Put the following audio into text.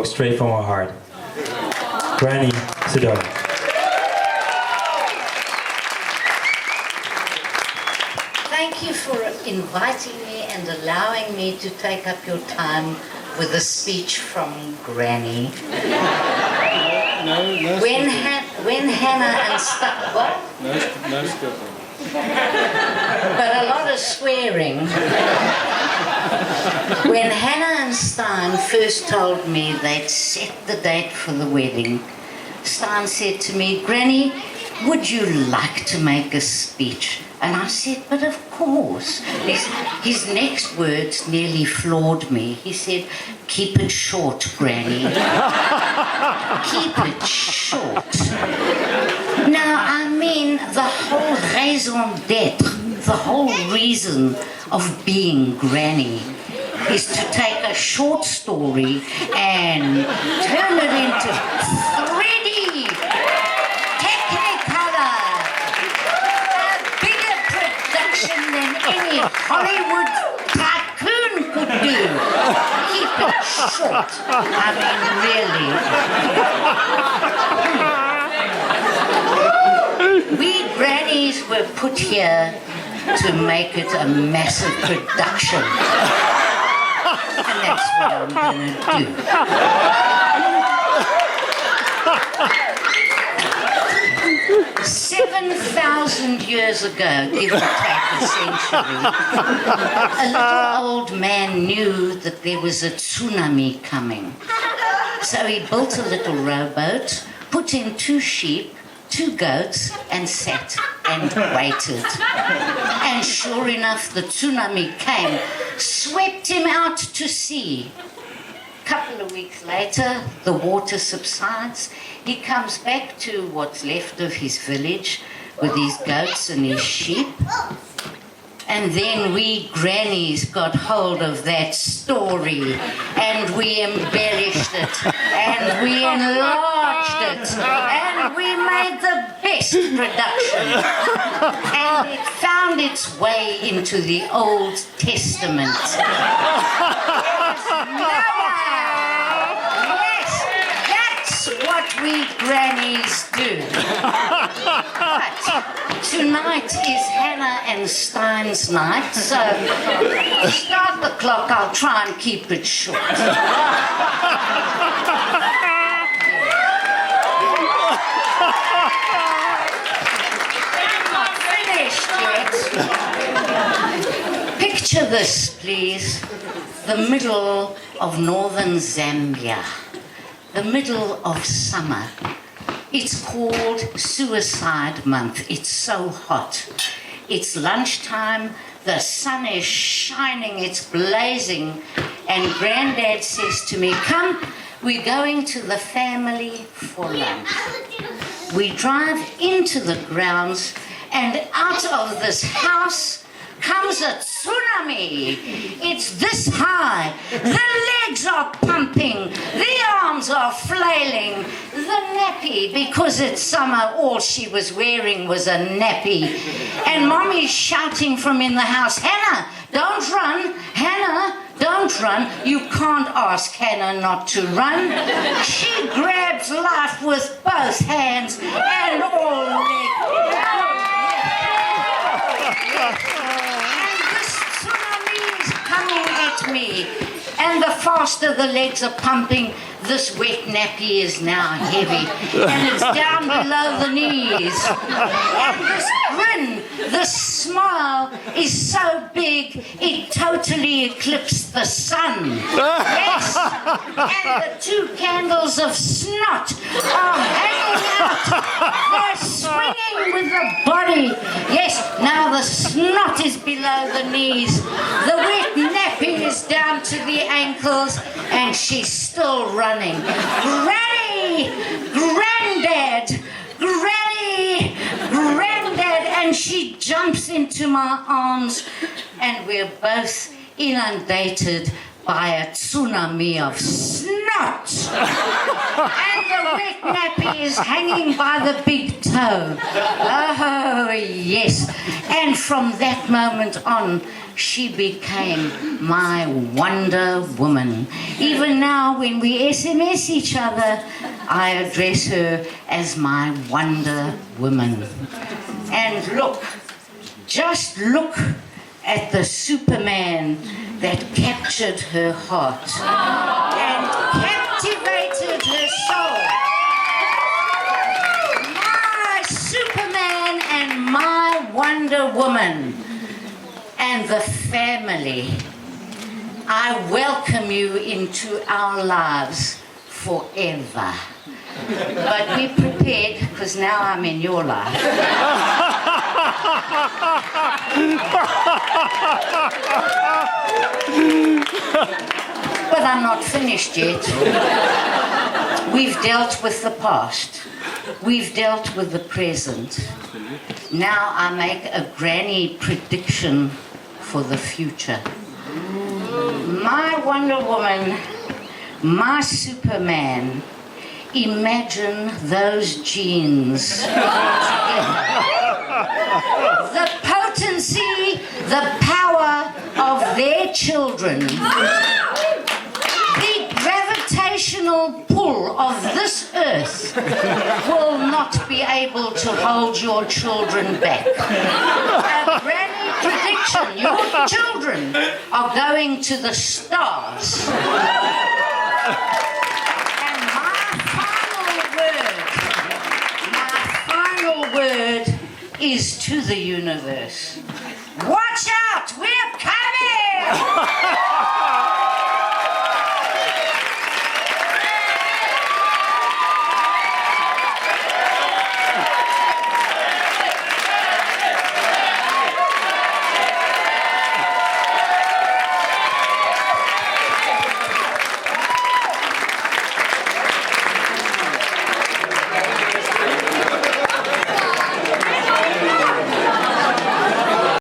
straight from our heart. Granny Sidonie. Thank you for inviting me and allowing me to take up your time with a speech from Granny. No, When Hannah and Stijn, what? no skipping. But a lot of swearing. When Hannah and Stijn first told me they'd set the date for the wedding, Stijn said to me, "Granny, would you like to make a speech?" And I said, "But of course." His next words nearly floored me. He said, "Keep it short, Granny. Keep it short." Now, I mean, the whole raison d'etre, the whole reason of being Granny is to take a short story and turn it into 3D, Technicolor, a bigger production than any Hollywood tycoon could do. Keep it short. I mean, really. We grannies were put here to make it a massive production. And that's what I'm going to do. 7,000 years ago, give or take a century, a little old man knew that there was a tsunami coming. So he built a little rowboat, put in 2 sheep, 2 goats, and sat and waited. And sure enough, the tsunami came, swept him out to sea. A couple of weeks later, the water subsides. He comes back to what's left of his village with his goats and his sheep. And then we grannies got hold of that story and we embellished it and we enlarged it and we made the best production. And it found its way into the Old Testament. Yes, that's what we grannies do. But tonight is Hannah and Stijn's night, so start the clock. I'll try and keep it short. I'm not finished yet. Picture this, please. The middle of northern Zambia. The middle of summer. It's called Suicide Month. It's so hot. It's lunchtime, the sun is shining, it's blazing, and Granddad says to me, "Come, we're going to the family for lunch." We drive into the grounds, and out of this house comes a tsunami. It's this high. The legs are pumping. The arms are flailing. The nappy, because it's summer, all she was wearing was a nappy. And Mommy's shouting from in the house, "Hannah, don't run. Hannah, don't run." You can't ask Hannah not to run. She grabs life with both hands and all legs. Coming at me, and the faster the legs are pumping, this wet nappy is now heavy, and it's down below the knees. And this grin, this smile is so big, it totally eclipsed the sun. Yes, and the 2 candles of snot are hanging out. They're swinging with the body. Yes, now the snot is below the knees. The wet nappy is down to the ankles, and she's still running. Granny! Granddad! Granny! Granddad! And she jumps into my arms, and we're both inundated by a tsunami of snot. And the wet nappy is hanging by the big toe. Oh, yes. And from that moment on, she became my Wonder Woman. Even now, when we SMS each other, I address her as my Wonder Woman. And look, just look at the Superman that captured her heart and captivated her soul. My Superman and my Wonder Woman and the family. I welcome you into our lives forever. But be prepared, because now I'm in your life. But I'm not finished yet. We've dealt with the past. We've dealt with the present. Now I make a granny prediction for the future. My Wonder Woman, my Superman, imagine those genes together. The potency, the power of their children. The gravitational pull of this earth will not be able to hold your children back. A granny prediction, your children are going to the stars. Word is to the universe. Watch out, we're coming!